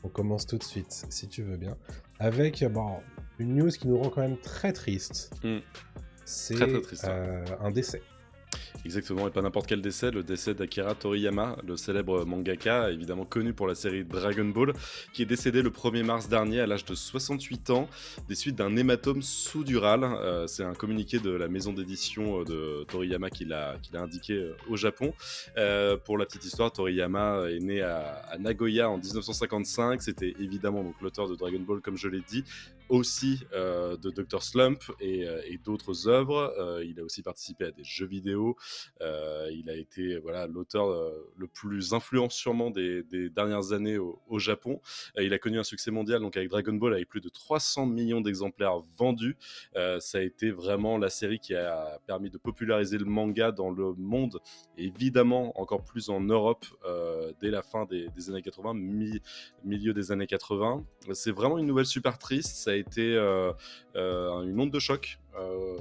On commence tout de suite, si tu veux bien, avec une news qui nous rend quand même très triste. C'est très triste, un décès. Exactement, et pas n'importe quel décès, le décès d'Akira Toriyama, le célèbre mangaka, évidemment connu pour la série Dragon Ball, qui est décédé le 1er mars dernier à l'âge de 68 ans, des suites d'un hématome sous-dural. C'est un communiqué de la maison d'édition de Toriyama qui l'a indiqué au Japon. Pour la petite histoire, Toriyama est né à Nagoya en 1955, c'était évidemment donc l'auteur de Dragon Ball, comme je l'ai dit, aussi de Dr. Slump et d'autres œuvres. Il a aussi participé à des jeux vidéo. Il a été l'auteur le plus influent sûrement des dernières années au Japon. Il a connu un succès mondial donc avec Dragon Ball, avec plus de 300 millions d'exemplaires vendus. Ça a été vraiment la série qui a permis de populariser le manga dans le monde, et évidemment encore plus en Europe dès la fin des années 80, milieu des années 80. C'est vraiment une nouvelle super triste. Ça a été une onde de choc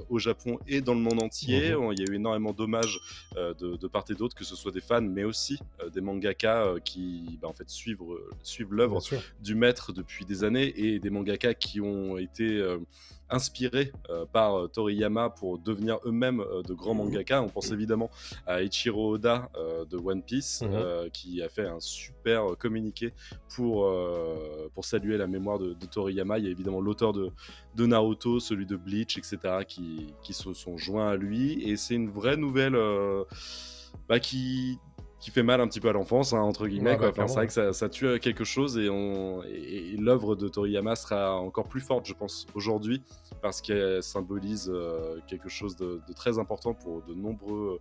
au Japon et dans le monde entier. Il y a eu énormément d'hommages de part et d'autre, que ce soit des fans, mais aussi des mangaka qui en fait, suivent l'œuvre du maître depuis des années, et des mangaka qui ont été inspirés par Toriyama pour devenir eux-mêmes de grands mangaka. On pense évidemment à Eiichiro Oda de One Piece, qui a fait un super communiqué pour saluer la mémoire de Toriyama. Il y a évidemment l'auteur de Naruto, celui de Bleach, etc., qui se sont joints à lui, et c'est une vraie nouvelle qui fait mal un petit peu à l'enfance, entre guillemets. C'est vrai que ça tue quelque chose, et l'œuvre de Toriyama sera encore plus forte, je pense, aujourd'hui, parce qu'elle symbolise quelque chose de très important pour de nombreux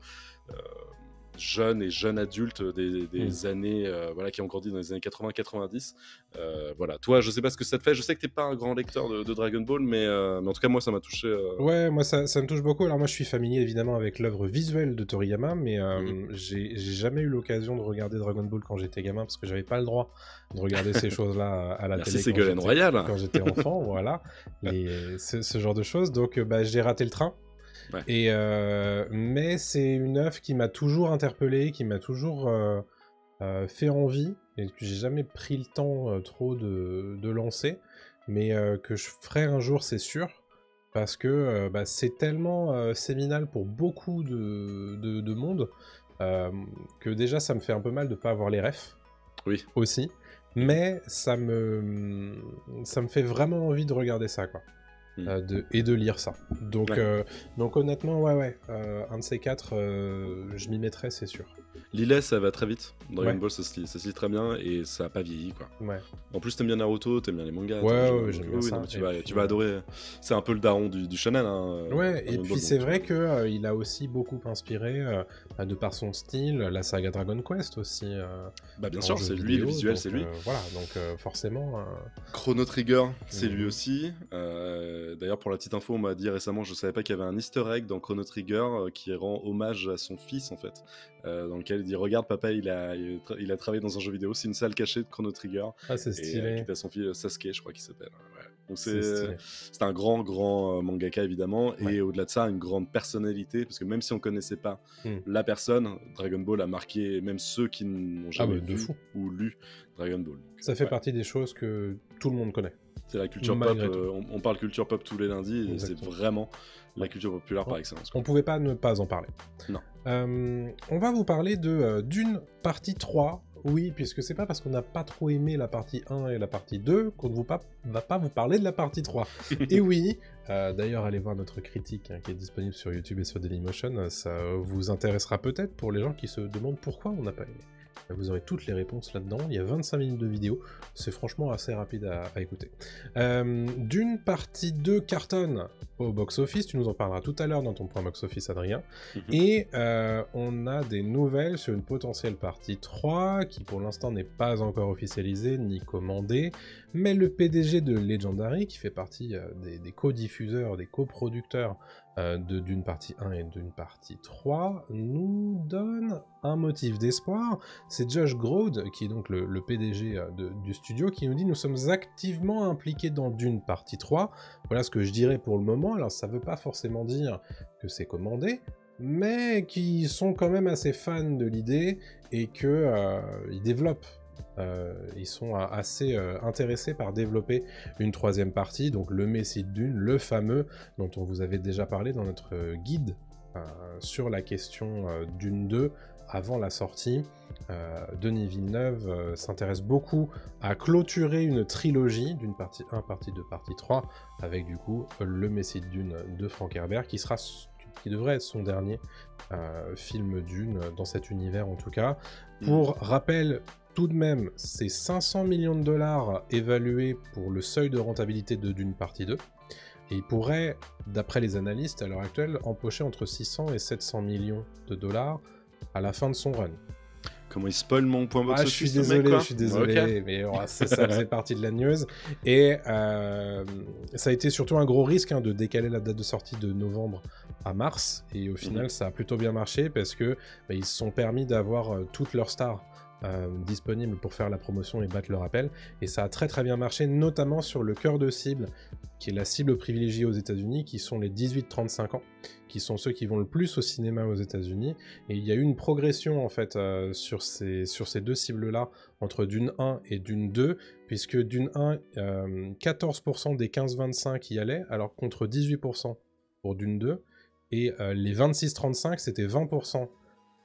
jeunes et jeunes adultes des années qui ont grandi dans les années 80-90. Toi, je sais pas ce que ça te fait. Je sais que t'es pas un grand lecteur de Dragon Ball, mais en tout cas, moi, ça m'a touché. Ouais, moi, ça me touche beaucoup. Alors moi, je suis familier évidemment avec l'œuvre visuelle de Toriyama, mais j'ai jamais eu l'occasion de regarder Dragon Ball quand j'étais gamin, parce que j'avais pas le droit de regarder ces choses-là à la télé quand j'étais enfant, voilà, ce genre de choses. Donc j'ai raté le train. Ouais. Et mais c'est une œuvre qui m'a toujours interpellé, qui m'a toujours fait envie, et que j'ai jamais pris le temps trop de lancer, mais que je ferai un jour, c'est sûr, parce que c'est tellement séminal pour beaucoup de monde, que déjà ça me fait un peu mal de pas avoir les refs. Oui. Aussi, mais ça me fait vraiment envie de regarder ça, quoi. Et de lire ça. Donc honnêtement, un de ces quatre, je m'y mettrai, c'est sûr. Lis-les, ça va très vite. Dragon Ball, ça se lit très bien, et ça n'a pas vieilli, quoi. Ouais. En plus, t'aimes bien Naruto, t'aimes bien les mangas. J'aime bien ça. Tu vas adorer. C'est un peu le daron du shonen. Et puis c'est vrai qu'il a aussi beaucoup inspiré, de par son style, la saga Dragon Quest aussi. Bien sûr, c'est lui, le visuel, c'est lui. Forcément... Chrono Trigger, c'est lui aussi. D'ailleurs, pour la petite info, on m'a dit récemment, je savais pas qu'il y avait un easter egg dans Chrono Trigger qui rend hommage à son fils, en fait, dans lequel il dit: regarde, papa, il a travaillé dans un jeu vidéo, c'est une salle cachée de Chrono Trigger. Ah, c'est stylé. Qui est à son fils Sasuke, je crois qu'il s'appelle. Donc c'est un grand mangaka, évidemment, et au-delà de ça, une grande personnalité, parce que même si on connaissait pas la personne, Dragon Ball a marqué même ceux qui n'ont jamais vu ou lu Dragon Ball. Ça fait partie des choses que tout le monde connaît. C'est la culture pop, on parle culture pop tous les lundis, et c'est vraiment la culture populaire par excellence. On pouvait pas ne pas en parler. Non. On va vous parler de Dune partie 3. Oui, puisque c'est pas parce qu'on n'a pas trop aimé la partie 1 et la partie 2 qu'on ne va pas vous parler de la partie 3. Et oui, d'ailleurs, allez voir notre critique qui est disponible sur YouTube et sur Dailymotion, ça vous intéressera peut-être pour les gens qui se demandent pourquoi on n'a pas aimé. Vous aurez toutes les réponses là-dedans, il y a 25 minutes de vidéo, c'est franchement assez rapide à écouter. Dune partie 2 cartonne au box-office, tu nous en parleras tout à l'heure dans ton point box-office, Adrien, et on a des nouvelles sur une potentielle partie 3, qui pour l'instant n'est pas encore officialisée ni commandée, mais le PDG de Legendary, qui fait partie des co-diffuseurs, des coproducteurs d'une partie 1 et d'une partie 3, nous donne un motif d'espoir. C'est Josh Grodd, qui est donc le PDG du studio, qui nous dit: nous sommes activement impliqués dans Dune partie 3. Voilà ce que je dirais pour le moment. Alors ça veut pas forcément dire que c'est commandé, mais qui sont quand même assez fans de l'idée, et que ils développent Ils sont assez intéressés par développer une troisième partie, donc le Messie de Dune, le fameux, dont on vous avait déjà parlé dans notre guide sur la question Dune 2, avant la sortie. Denis Villeneuve s'intéresse beaucoup à clôturer une trilogie d'une partie 1, partie 2, partie 3, avec du coup le Messie de Dune de Frank Herbert, qui devrait être son dernier film Dune dans cet univers en tout cas. Pour rappel, tout de même, c'est 500 millions de dollars évalués pour le seuil de rentabilité de Dune partie 2. Et il pourrait, d'après les analystes à l'heure actuelle, empocher entre 600 et 700 millions de dollars à la fin de son run. Comment il spoil mon point box office, je suis désolé, okay. Mais ça faisait partie de la news. Et ça a été surtout un gros risque de décaler la date de sortie de novembre à mars. Et au final, ça a plutôt bien marché parce que ils se sont permis d'avoir toutes leurs stars disponibles pour faire la promotion et battre le rappel. Et ça a très très bien marché, notamment sur le cœur de cible, qui est la cible privilégiée aux États-Unis, qui sont les 18-35 ans, qui sont ceux qui vont le plus au cinéma aux États-Unis. Et il y a eu une progression en fait sur ces deux cibles-là entre Dune 1 et Dune 2, puisque Dune 1, 14% des 15-25 y allaient, alors contre 18% pour Dune 2, et les 26-35 c'était 20%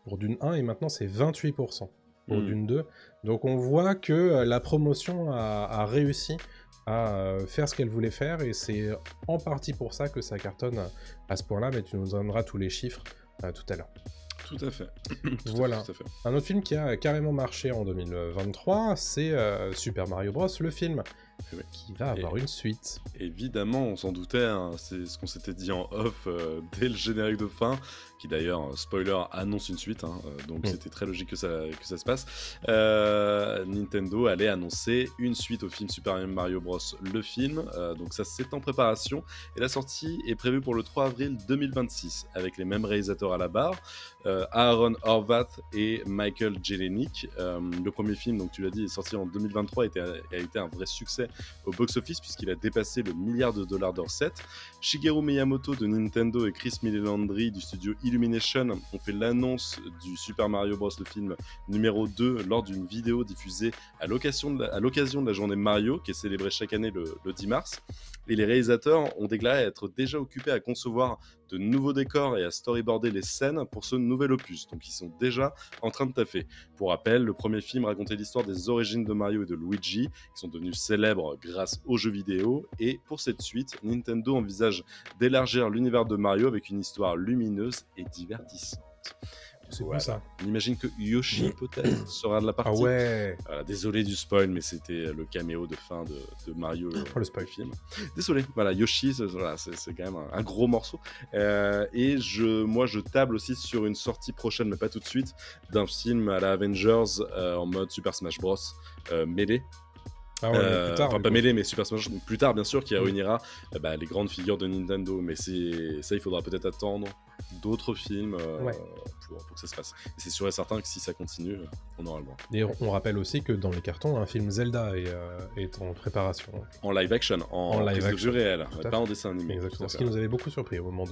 pour Dune 1, et maintenant c'est 28% pour Dune 2. Donc on voit que la promotion a réussi à faire ce qu'elle voulait faire, et c'est en partie pour ça que ça cartonne à ce point-là, mais tu nous donneras tous les chiffres tout à l'heure. Tout à fait. Voilà. Tout à fait. Un autre film qui a carrément marché en 2023, c'est Super Mario Bros, le film, qui va avoir une suite. Évidemment, on s'en doutait, c'est ce qu'on s'était dit en off dès le générique de fin, qui d'ailleurs, spoiler, annonce une suite, donc c'était très logique que ça se passe. Nintendo allait annoncer une suite au film Super Mario Bros, le film, donc ça c'est en préparation, et la sortie est prévue pour le 3 avril 2026, avec les mêmes réalisateurs à la barre, Aaron Horvath et Michael Jelenic. Le premier film, donc tu l'as dit, est sorti en 2023 et a été un vrai succès au box-office puisqu'il a dépassé le $1 milliard de recettes. Shigeru Miyamoto de Nintendo et Chris Meledandri du studio Illumination ont fait l'annonce du Super Mario Bros, le film numéro 2, lors d'une vidéo diffusée à l'occasion de la journée Mario, qui est célébrée chaque année le 10 mars. Et les réalisateurs ont déclaré être déjà occupés à concevoir de nouveaux décors et à storyboarder les scènes pour ce nouvel opus. Donc ils sont déjà en train de taffer. Pour rappel, le premier film racontait l'histoire des origines de Mario et de Luigi, qui sont devenus célèbres grâce aux jeux vidéo. Et pour cette suite, Nintendo envisage d'élargir l'univers de Mario avec une histoire lumineuse et divertissante. C'est quoi ça ? On imagine que Yoshi peut-être sera de la partie. Ah ouais. Désolé du spoil, mais c'était le caméo de fin de Mario le spoil film. Désolé, voilà, Yoshi, c'est quand même un gros morceau. Et moi je table aussi sur une sortie prochaine, mais pas tout de suite, d'un film à la Avengers en mode Super Smash Bros. Melee. Ah ouais, plus tard, enfin pas mêlé, mais Super Smash plus tard bien sûr, qui réunira les grandes figures de Nintendo, mais ça il faudra peut-être attendre d'autres films pour que ça se passe. Et c'est sûr et certain que si ça continue, on aura le droit. Et on rappelle aussi que dans les cartons, un film Zelda est en préparation. En live action, en prise de vue réelle, pas en dessin animé. Exactement, ce qui nous avait beaucoup surpris au moment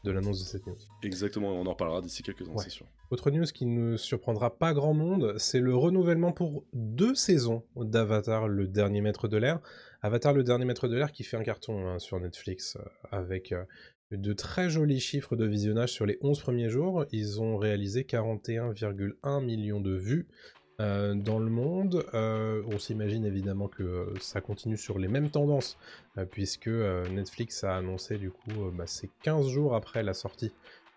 de l'annonce de cette news. Exactement, on en reparlera d'ici quelques ans, c'est sûr. Autre news qui ne surprendra pas grand monde, c'est le renouvellement pour 2 saisons d'Avatar, le dernier maître de l'air. Avatar, le dernier maître de l'air, qui fait un carton sur Netflix avec de très jolis chiffres de visionnage sur les 11 premiers jours. Ils ont réalisé 41,1 millions de vues dans le monde. On s'imagine évidemment que ça continue sur les mêmes tendances, puisque Netflix a annoncé du coup, c'est 15 jours après la sortie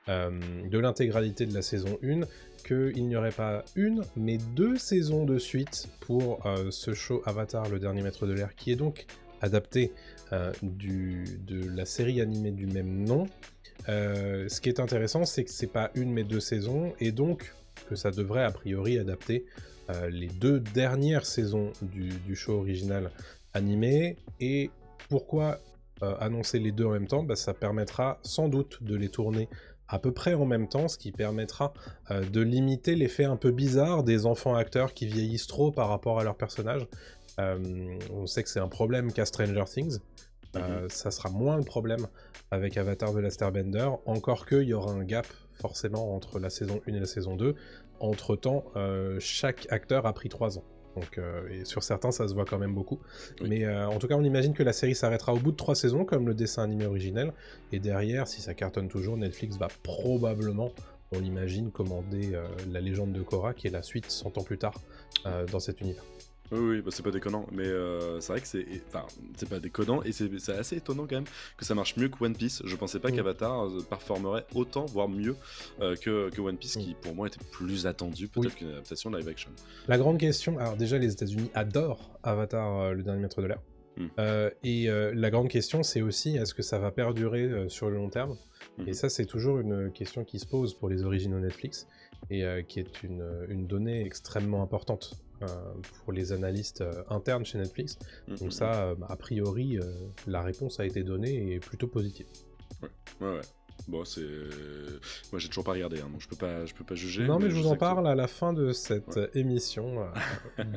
de l'intégralité de la saison 1, qu'il n'y aurait pas une, mais 2 saisons de suite pour ce show Avatar, le dernier maître de l'air, qui est donc adapté de la série animée du même nom. Ce qui est intéressant, c'est que c'est pas une mais 2 saisons, et donc que ça devrait a priori adapter les 2 dernières saisons du show original animé. Et pourquoi annoncer les 2 en même temps ? Ça permettra sans doute de les tourner à peu près en même temps, ce qui permettra de limiter l'effet un peu bizarre des enfants acteurs qui vieillissent trop par rapport à leurs personnages. On sait que c'est un problème qu'a Stranger Things. Ça sera moins le problème avec Avatar The Last Airbender, encore qu'il y aura un gap forcément entre la saison 1 et la saison 2. Entre-temps, chaque acteur a pris 3 ans. Donc, et sur certains, ça se voit quand même beaucoup. Oui. Mais en tout cas, on imagine que la série s'arrêtera au bout de 3 saisons, comme le dessin animé originel. Et derrière, si ça cartonne toujours, Netflix va probablement, on l'imagine, commander La Légende de Korra, qui est la suite 100 ans plus tard dans cet univers. Oui, bah c'est pas déconnant, mais c'est vrai que c'est pas déconnant et c'est assez étonnant quand même que ça marche mieux que One Piece. Je pensais pas qu'Avatar performerait autant, voire mieux que One Piece, qui pour moi était plus attendu peut-être qu'une adaptation live action. La grande question, alors déjà les États-Unis adorent Avatar, le dernier maître de l'air. Et la grande question, c'est aussi est-ce que ça va perdurer sur le long terme. Et ça, c'est toujours une question qui se pose pour les originaux Netflix et qui est une donnée extrêmement importante pour les analystes internes chez Netflix. Donc ça, a priori, la réponse a été donnée et est plutôt positive. Ouais. Bon, c'est... Moi, j'ai toujours pas regardé, hein, donc je peux pas juger. Non, mais je vous en parle à la fin de cette émission,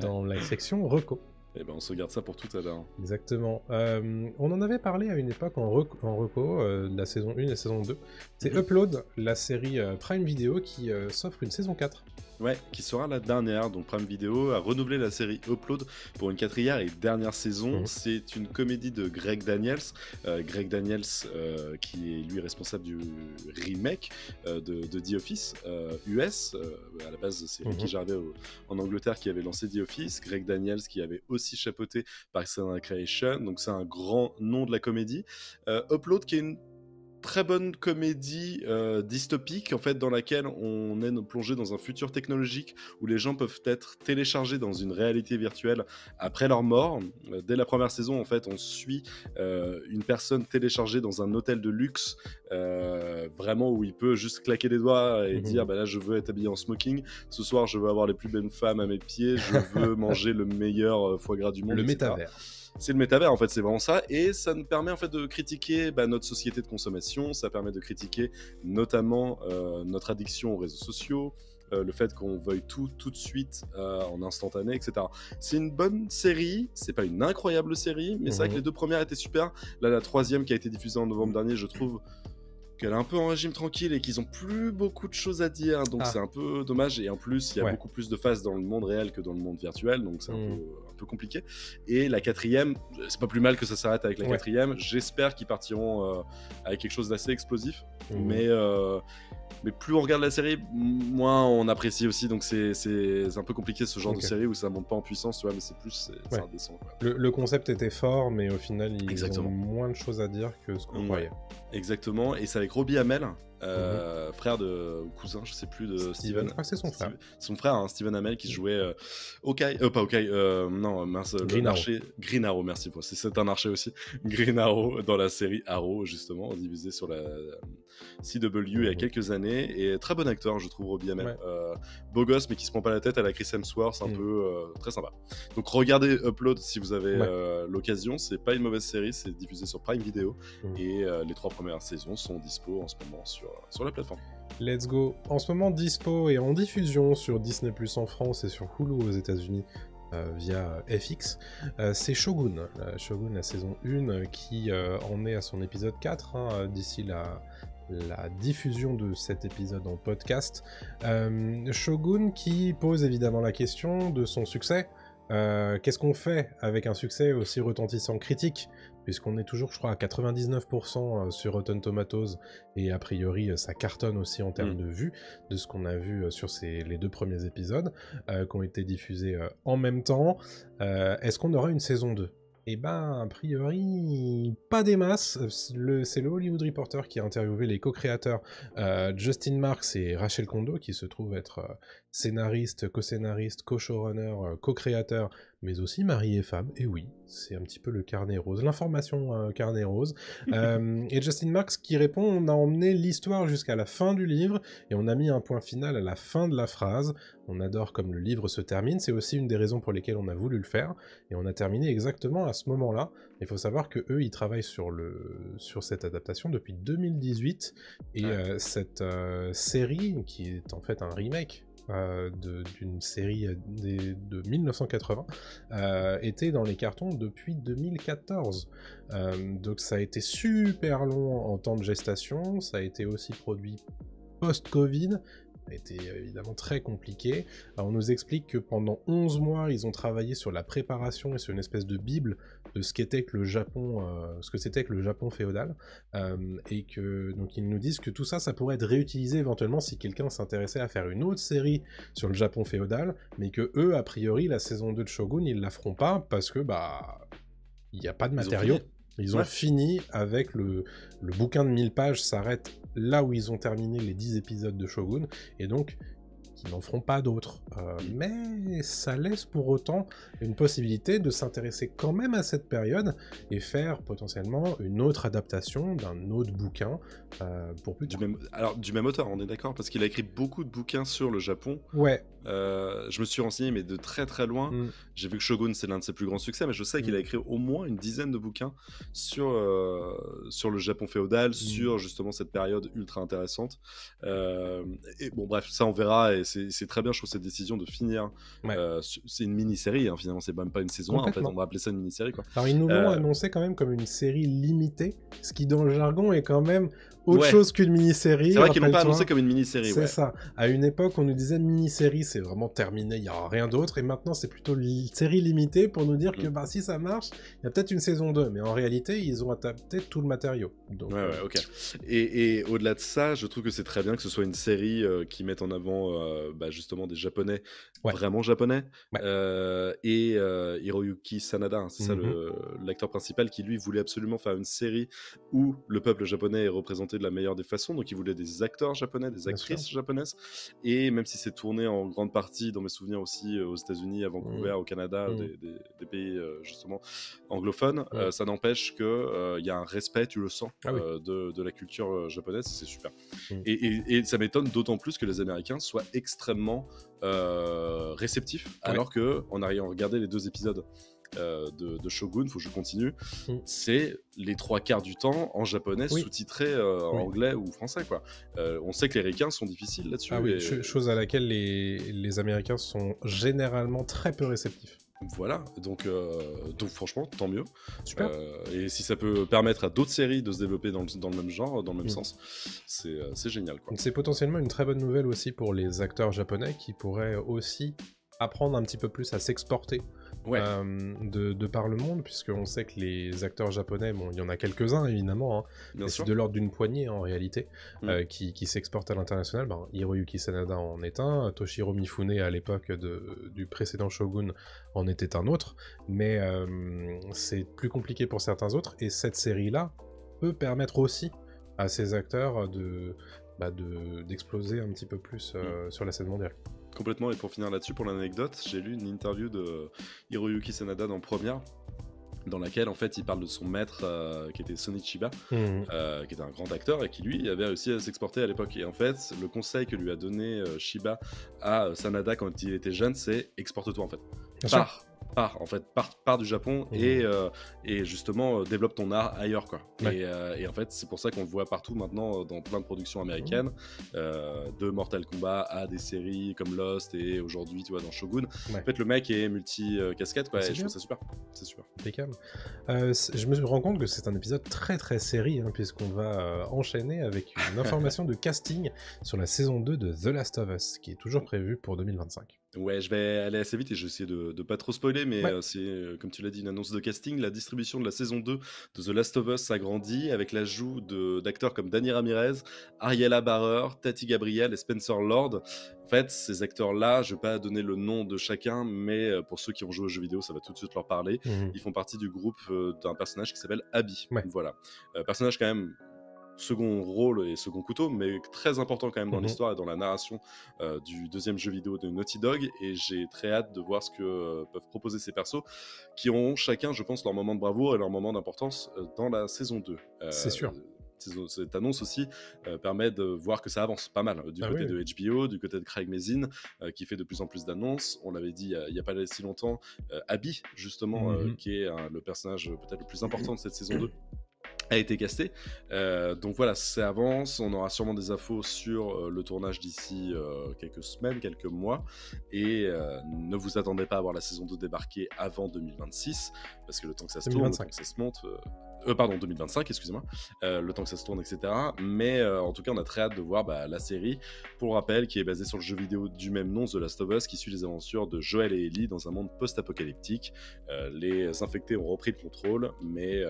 dans la section Reco. Eh ben, on se garde ça pour tout à l'heure. Exactement. On en avait parlé à une époque en reco, de la saison 1 et saison 2. C'est Upload, la série Prime Video, qui s'offre une saison 4. Ouais, qui sera la dernière. Donc Prime Video a renouvelé la série Upload pour une 4e et dernière saison. C'est une comédie de Greg Daniels. Greg Daniels, qui est lui responsable du remake de The Office US. À la base, c'est Ricky Gervais en Angleterre qui avait lancé The Office. Greg Daniels qui avait aussi chapeauté Parks and Recreation. Donc c'est un grand nom de la comédie. Upload qui est une très bonne comédie dystopique en fait, dans laquelle on est plongé dans un futur technologique où les gens peuvent être téléchargés dans une réalité virtuelle après leur mort. Dès la première saison, en fait, on suit une personne téléchargée dans un hôtel de luxe, vraiment où il peut juste claquer des doigts et dire bah là je veux être habillé en smoking, ce soir je veux avoir les plus belles femmes à mes pieds, je veux manger le meilleur foie gras du monde, le etc. métavers. C'est le métavers, en fait, c'est vraiment ça, et ça nous permet en fait de critiquer notre société de consommation, ça permet de critiquer notamment notre addiction aux réseaux sociaux, le fait qu'on veuille tout de suite en instantané, etc. C'est une bonne série, c'est pas une incroyable série, mais c'est vrai que les 2 premières étaient super. Là, la 3e qui a été diffusée en novembre dernier, je trouve qu'elle est un peu en régime tranquille et qu'ils ont plus beaucoup de choses à dire, donc c'est un peu dommage. Et en plus, il y a beaucoup plus de phases dans le monde réel que dans le monde virtuel, donc c'est un peu compliqué. Et la 4e, c'est pas plus mal que ça s'arrête avec la 4e. J'espère qu'ils partiront avec quelque chose d'assez explosif, mais plus on regarde la série, moins on apprécie aussi, donc c'est un peu compliqué ce genre de série où ça monte pas en puissance, tu vois, mais c'est indécent. Le concept était fort, mais au final, ils ont moins de choses à dire que ce qu'on croyait. Exactement, et c'est avec Robbie Amell, frère ou cousin, je sais plus, de Steven. Je crois que c'est son frère. Son frère, hein, Steven Amell, qui jouait Green Arrow, merci. C'est un archer aussi. Green Arrow dans la série Arrow, justement, diffusée sur la CW il y a quelques années, et très bon acteur, je trouve, Robbie Amell. Beau gosse, mais qui se prend pas la tête à la Chris Hemsworth, un peu très sympa. Donc regardez Upload si vous avez l'occasion, c'est pas une mauvaise série, c'est diffusé sur Prime Video, et les 3 premières saisons sont dispo en ce moment sur la plateforme. Let's go. En ce moment dispo et en diffusion sur Disney+ en France et sur Hulu aux États-Unis via FX, c'est Shogun. Shogun, la saison 1 qui en est à son épisode 4 d'ici la diffusion de cet épisode en podcast. Shogun qui pose évidemment la question de son succès. Qu'est-ce qu'on fait avec un succès aussi retentissant critique, puisqu'on est toujours, je crois, à 99% sur Rotten Tomatoes, et a priori ça cartonne aussi en termes de vues, de ce qu'on a vu sur les 2 premiers épisodes qui ont été diffusés en même temps. Est-ce qu'on aura une saison 2 ? Eh ben, a priori, pas des masses. C'est le Hollywood Reporter qui a interviewé les co-créateurs Justin Marks et Rachel Kondo, qui se trouvent être scénaristes, co-scénaristes, co-showrunners, co-créateurs, mais aussi mari et femme. Et oui, c'est un petit peu le carnet rose, l'information carnet rose. Et Justin Marks qui répond: on a emmené l'histoire jusqu'à la fin du livre, et on a mis un point final à la fin de la phrase. On adore comme le livre se termine, c'est aussi une des raisons pour lesquelles on a voulu le faire, et on a terminé exactement à ce moment-là. Il faut savoir que eux, ils travaillent sur cette adaptation depuis 2018, et cette série, qui est en fait un remake d'une série de 1980, était dans les cartons depuis 2014. Donc ça a été super long en temps de gestation, ça a été aussi produit post-Covid, a été évidemment très compliqué. Alors, on nous explique que pendant 11 mois, ils ont travaillé sur la préparation et sur une espèce de bible de ce qu'était que le Japon, ce que c'était que le Japon féodal, et que donc ils nous disent que tout ça, ça pourrait être réutilisé éventuellement si quelqu'un s'intéressait à faire une autre série sur le Japon féodal, mais que eux, a priori, la saison 2 de Shogun, ils la feront pas parce que il n'y a pas de matériaux. Ils ont fini avec le bouquin de 1000 pages s'arrête là où ils ont terminé les 10 épisodes de Shogun, et donc ils n'en feront pas d'autres. Mais ça laisse pour autant une possibilité de s'intéresser quand même à cette période et faire potentiellement une autre adaptation d'un autre bouquin pour plus tard. Du même auteur, on est d'accord, parce qu'il a écrit beaucoup de bouquins sur le Japon. Ouais. Je me suis renseigné, mais de très très loin. J'ai vu que Shogun, c'est l'un de ses plus grands succès, mais je sais qu'il a écrit au moins une dizaine de bouquins sur le Japon féodal, sur justement cette période ultra intéressante. Et bon, bref, ça on verra, et c'est très bien, je trouve, cette décision de finir. C'est une mini-série, hein, finalement, c'est même pas une saison 1, en fait, on va appeler ça une mini-série, quoi. Alors, ils nous l'ont annoncé quand même comme une série limitée, ce qui dans le jargon est quand même autre chose qu'une mini-série. C'est vrai qu'ils l'ont pas annoncé comme une mini-série. C'est ça. À une époque, on nous disait mini-série, c'est vraiment terminé, il n'y aura rien d'autre. Et maintenant, c'est plutôt série limitée pour nous dire que si ça marche, il y a peut-être une saison 2. Mais en réalité, ils ont adapté tout le matériau. Donc, ok. Et au-delà de ça, je trouve que c'est très bien que ce soit une série qui mette en avant justement des Japonais, vraiment japonais. Et Hiroyuki Sanada, hein, c'est ça l'acteur principal, qui lui voulait absolument faire une série où le peuple japonais est représenté de la meilleure des façons. Donc il voulait des acteurs japonais, des actrices japonaises. Et même si c'est tourné en grande partie, dans mes souvenirs aussi, aux États-Unis, à Vancouver, au Canada, des pays justement anglophones, ça n'empêche qu'il y a un respect, tu le sens, de la culture japonaise. C'est super. Et ça m'étonne d'autant plus que les Américains soient extrêmement réceptifs, alors que en ayant regardé les 2 épisodes de Shogun, faut que je continue, c'est les 3/4 du temps en japonais sous-titré en anglais ou français, quoi. On sait que les ricains sont difficiles là-dessus. Chose à laquelle les Américains sont généralement très peu réceptifs. Voilà, donc franchement, tant mieux. Super. Et si ça peut permettre à d'autres séries de se développer dans le même genre, dans le même sens, c'est génial, quoi. C'est potentiellement une très bonne nouvelle aussi pour les acteurs japonais qui pourraient aussi apprendre un petit peu plus à s'exporter de par le monde, puisqu'on sait que les acteurs japonais, bon, il y en a quelques-uns évidemment, mais c'est de l'ordre d'une poignée en réalité, qui s'exportent à l'international. Hiroyuki Sanada en est un, Toshiro Mifune à l'époque du précédent Shogun en était un autre, mais c'est plus compliqué pour certains autres, et cette série-là peut permettre aussi à ces acteurs d'exploser un petit peu plus sur la scène mondiale. Complètement. Et pour finir là-dessus, pour l'anecdote, j'ai lu une interview de Hiroyuki Sanada dans Première, dans laquelle en fait il parle de son maître qui était Sonny Chiba, qui était un grand acteur et qui lui avait réussi à s'exporter à l'époque. Et en fait, le conseil que lui a donné Chiba à Sanada quand il était jeune, c'est exporte-toi, en fait. Pars du Japon et justement développe ton art ailleurs, quoi. Et en fait, c'est pour ça qu'on le voit partout maintenant dans plein de productions américaines, de Mortal Kombat à des séries comme Lost et aujourd'hui, tu vois, dans Shogun. En fait, le mec est multi-casquette, quoi, et je trouve ça super. C'est super. Impeccable. Je me rends compte que c'est un épisode très très série, puisqu'on va enchaîner avec une information de casting sur la saison 2 de The Last of Us, qui est toujours prévue pour 2025. Ouais, je vais aller assez vite et je vais essayer de pas trop spoiler, mais c'est, comme tu l'as dit, une annonce de casting. La distribution de la saison 2 de The Last of Us s'agrandit avec l'ajout d'acteurs comme Dani Ramirez, Ariella Barrer, Tati Gabriel et Spencer Lord. En fait, ces acteurs-là, je vais pas donner le nom de chacun, mais pour ceux qui ont joué aux jeux vidéo, ça va tout de suite leur parler. Ils font partie du groupe d'un personnage qui s'appelle Abby. Voilà. Personnage quand même second rôle et second couteau, mais très important quand même dans l'histoire et dans la narration du deuxième jeu vidéo de Naughty Dog, et j'ai très hâte de voir ce que peuvent proposer ces persos, qui auront chacun, je pense, leur moment de bravoure et leur moment d'importance dans la saison 2. C'est sûr. Cette annonce aussi permet de voir que ça avance pas mal du côté de HBO, du côté de Craig Mazin, qui fait de plus en plus d'annonces. On l'avait dit il n'y a pas si longtemps, Abby, justement, qui est le personnage peut-être le plus important de cette saison 2, a été casté. Donc voilà, ça avance. On aura sûrement des infos sur le tournage d'ici quelques semaines, quelques mois. Et ne vous attendez pas à voir la saison 2 débarquer avant 2026, parce que le temps que ça se tourne, le temps que ça se monte, Pardon, 2025, excusez-moi, le temps que ça se tourne, etc. Mais en tout cas, on a très hâte de voir la série, pour rappel, qui est basée sur le jeu vidéo du même nom, The Last of Us, qui suit les aventures de Joel et Ellie dans un monde post-apocalyptique. Les infectés ont repris le contrôle, mais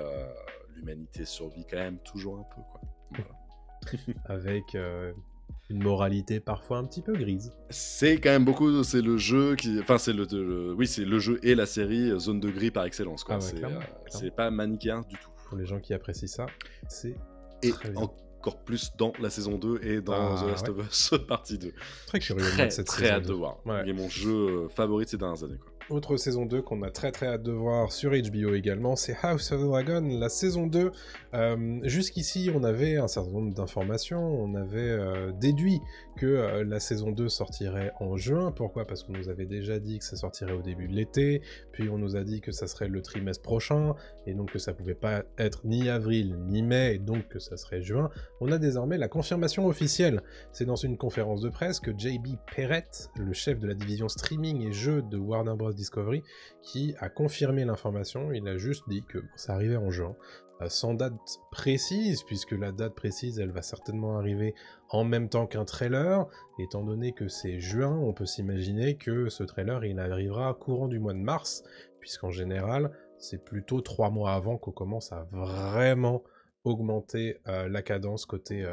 l'humanité survit quand même toujours un peu, quoi. Voilà. Avec une moralité parfois un petit peu grise. C'est quand même beaucoup, c'est le jeu qui... Enfin, c'est oui, c'est le jeu et la série zone de gris par excellence, quoi. Ah ouais, clairement. C'est pas manichéen du tout. Pour les gens qui apprécient ça, c'est Et très bien. Encore plus dans la saison 2 et dans The Last of Us partie 2. Très curieux de cette très saison hâte 2. de voir. Ouais. C'est mon jeu favori de ces dernières années, quoi. Autre saison 2 qu'on a très hâte de voir sur HBO également, c'est House of the Dragon, la saison 2. Jusqu'ici, on avait un certain nombre d'informations, on avait déduit que la saison 2 sortirait en juin. Pourquoi ? Parce qu'on nous avait déjà dit que ça sortirait au début de l'été, puis on nous a dit que ça serait le trimestre prochain, et donc que ça pouvait pas être ni avril ni mai, et donc que ça serait juin. On a désormais la confirmation officielle. C'est dans une conférence de presse que J.B. Perrett, le chef de la division streaming et jeux de Warner Bros. Discovery, qui a confirmé l'information. Il a juste dit que ça arrivait en juin, sans date précise, puisque la date précise, elle va certainement arriver en même temps qu'un trailer. Étant donné que c'est juin, on peut s'imaginer que ce trailer, il arrivera courant du mois de mars, puisqu'en général, c'est plutôt 3 mois avant qu'on commence à vraiment augmenter la cadence côté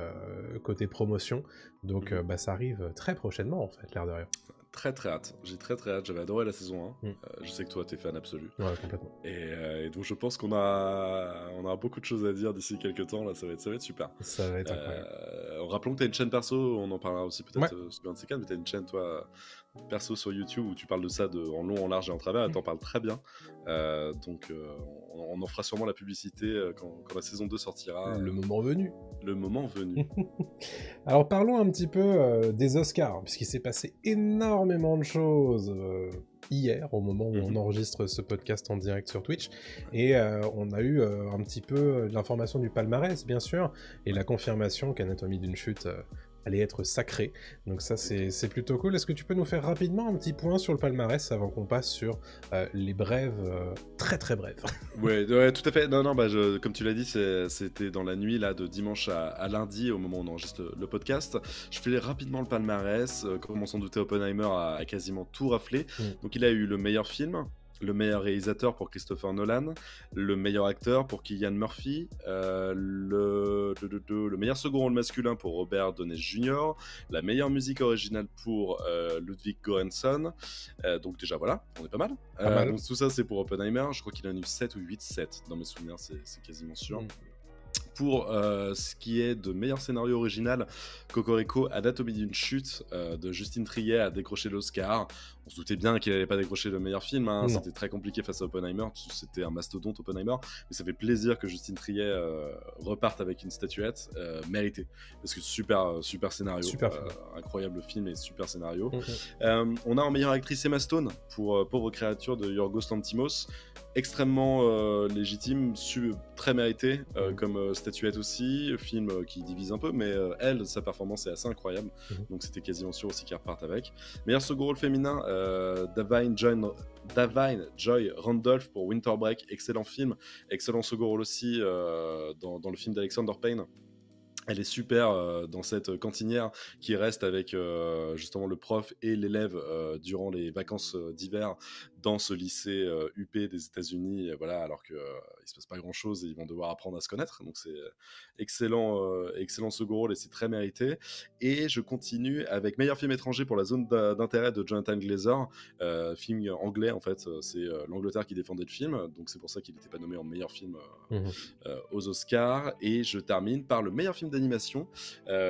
promotion. Donc ça arrive très prochainement, en fait, l'air de rien. Très hâte, j'ai très hâte, j'avais adoré la saison 1, je sais que toi t'es fan absolu. Ouais, complètement. Et donc je pense qu'on a beaucoup de choses à dire d'ici quelques temps, là ça va être super. Ça va être incroyable. Rappelons que t'as une chaîne perso, on en parlera aussi peut-être sur un de ces cas, mais t'as une chaîne toi perso sur YouTube où tu parles de ça en long, en large et en travers, et t'en parles très bien. Donc on en fera sûrement la publicité quand la saison 2 sortira. Le moment venu. Le moment venu. Alors parlons un petit peu des Oscars, puisqu'il s'est passé énormément de choses hier, au moment où on enregistre ce podcast en direct sur Twitch, et on a eu un petit peu l'information du palmarès, bien sûr, et la confirmation qu'Anatomie d'une chute allait être sacré. Donc ça, c'est plutôt cool. Est-ce que tu peux nous faire rapidement un petit point sur le palmarès avant qu'on passe sur les brèves, très brèves? Ouais, tout à fait. Non, comme tu l'as dit, c'était dans la nuit là, de dimanche à lundi, au moment où on enregistre le podcast. Je fais rapidement le palmarès. Comme on s'en doutait, Oppenheimer a quasiment tout raflé. Donc il a eu le meilleur film, le meilleur réalisateur pour Christopher Nolan, le meilleur acteur pour Cillian Murphy, le meilleur second rôle masculin pour Robert Downey Jr., la meilleure musique originale pour Ludwig Göransson. Donc déjà voilà, on est pas mal. Donc tout ça c'est pour Oppenheimer, je crois qu'il en a eu 7 ou 8 dans mes souvenirs, c'est quasiment sûr. Pour ce qui est de meilleur scénario original, Cocorico, Anatomie d'une chute de Justine Triet a décroché l'Oscar. On se doutait bien qu'il n'allait pas décrocher le meilleur film, hein. C'était très compliqué face à Oppenheimer, c'était un mastodonte Oppenheimer, mais ça fait plaisir que Justine Triet reparte avec une statuette méritée, parce que super scénario, incroyable film et super scénario. On a en meilleure actrice Emma Stone pour Pauvre créature de Yorgos Lanthimos, extrêmement légitime, très mérité comme statuette aussi, film qui divise un peu, mais elle, sa performance est assez incroyable, donc c'était quasiment sûr aussi qu'elle reparte avec. Meilleur second rôle féminin, Davine Joy Randolph pour Winter Break, excellent film, excellent second rôle aussi dans le film d'Alexander Payne. Elle est super dans cette cantinière qui reste avec justement le prof et l'élève durant les vacances d'hiver dans ce lycée UP des États-Unis, voilà, alors qu'il ne se passe pas grand-chose et ils vont devoir apprendre à se connaître. Donc c'est excellent second rôle et c'est très mérité. Et je continue avec meilleur film étranger pour La zone d'intérêt de Jonathan Glazer, film anglais en fait, c'est l'Angleterre qui défendait le film, donc c'est pour ça qu'il n'était pas nommé en meilleur film aux Oscars. Et je termine par le meilleur film d'animation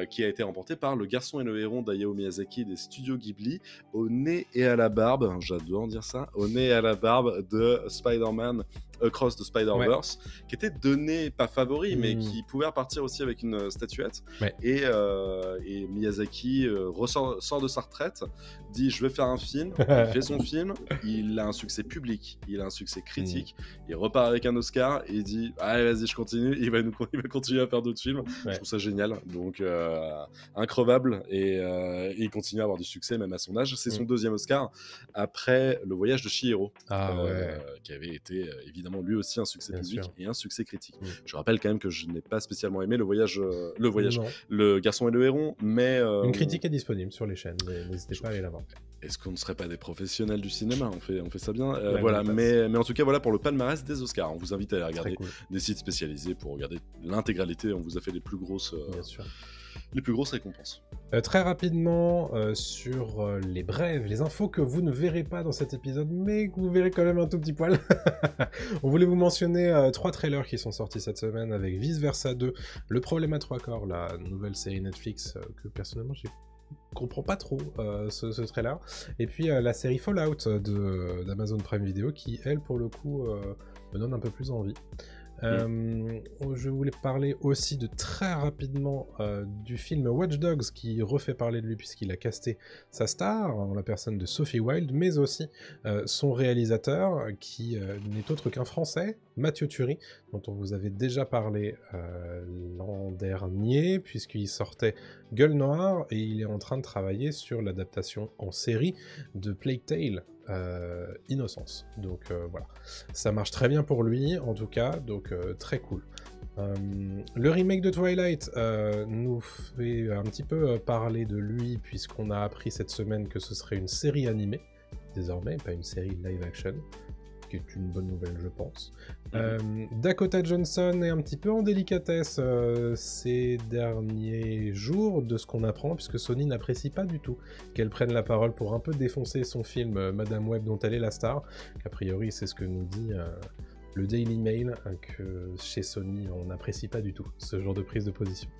qui a été remporté par Le garçon et le héron d'Hayao Miyazaki des studios Ghibli, au nez et à la barbe, j'adore dire ça, au nez et à la barbe de Spider-Man Across the Spider-Verse, qui était donné, pas favori, mais qui pouvait repartir aussi avec une statuette. Et Miyazaki sort de sa retraite, dit je vais faire un film, il fait son film, il a un succès public, il a un succès critique, il repart avec un Oscar et il dit allez vas-y je continue, il va continuer à faire d'autres films. Je trouve ça génial, donc increvable, et il continue à avoir du succès même à son âge. C'est son deuxième Oscar après Le voyage de Chihiro, qui avait été évidemment évidemment lui aussi un succès Bien public sûr. et un succès critique. Je rappelle quand même que je n'ai pas spécialement aimé le voyage, Non. le garçon et le héron, mais Une critique est disponible sur les chaînes, n'hésitez pas à aller la voir. est-ce qu'on ne serait pas des professionnels du cinéma, on fait ça bien. Ouais, Voilà, on mais en tout cas voilà pour le palmarès des Oscars. On vous invite à aller Très regarder cool, des sites spécialisés pour regarder l'intégralité. On vous a fait les plus grosses récompenses. Très rapidement sur les brèves, les infos que vous ne verrez pas dans cet épisode, mais que vous verrez quand même un tout petit poil. On voulait vous mentionner 3 trailers qui sont sortis cette semaine avec Vice Versa 2, Le Problème à 3 corps, la nouvelle série Netflix que personnellement je comprends pas trop ce trailer, et puis la série Fallout d'Amazon Prime Video qui, elle, pour le coup, me donne un peu plus envie. Je voulais parler aussi très rapidement du film Watch Dogs qui refait parler de lui puisqu'il a casté sa star en la personne de Sophie Wilde, mais aussi son réalisateur qui n'est autre qu'un Français, Mathieu Turi, dont on vous avait déjà parlé l'an dernier puisqu'il sortait Gueule Noire et il est en train de travailler sur l'adaptation en série de Plague Tale. Innocence, donc voilà, ça marche très bien pour lui en tout cas, donc très cool. Le remake de Twilight nous fait un petit peu parler de lui puisqu'on a appris cette semaine que ce serait une série animée désormais, pas une série live action, qui est une bonne nouvelle je pense. Dakota Johnson est un petit peu en délicatesse ces derniers jours de ce qu'on apprend, puisque Sony n'apprécie pas du tout qu'elle prenne la parole pour un peu défoncer son film Madame Web dont elle est la star. A priori c'est ce que nous dit le Daily Mail, que chez Sony on n'apprécie pas du tout ce genre de prise de position.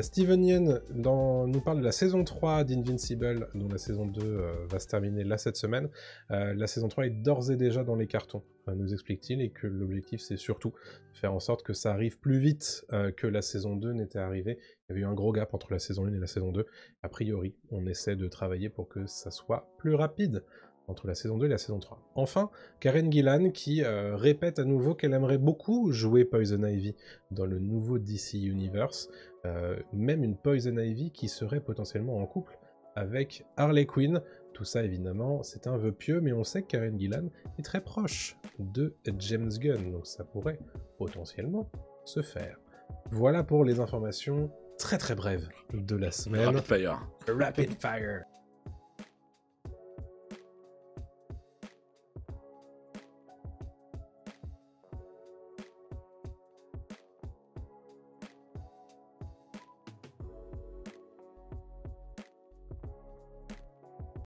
Steven Yeun nous parle de la saison 3 d'Invincible, dont la saison 2 va se terminer là cette semaine. La saison 3 est d'ores et déjà dans les cartons, nous explique-t-il, et que l'objectif c'est surtout de faire en sorte que ça arrive plus vite que la saison 2 n'était arrivée. Il y avait eu un gros gap entre la saison 1 et la saison 2. A priori, on essaie de travailler pour que ça soit plus rapide entre la saison 2 et la saison 3. Enfin, Karen Gillan qui répète à nouveau qu'elle aimerait beaucoup jouer Poison Ivy dans le nouveau DC Universe, même une Poison Ivy qui serait potentiellement en couple avec Harley Quinn. Tout ça évidemment c'est un vœu pieux, mais on sait que Karen Gillan est très proche de James Gunn, donc ça pourrait potentiellement se faire. Voilà pour les informations très très brèves de la semaine. Rapid fire. Rapid fire.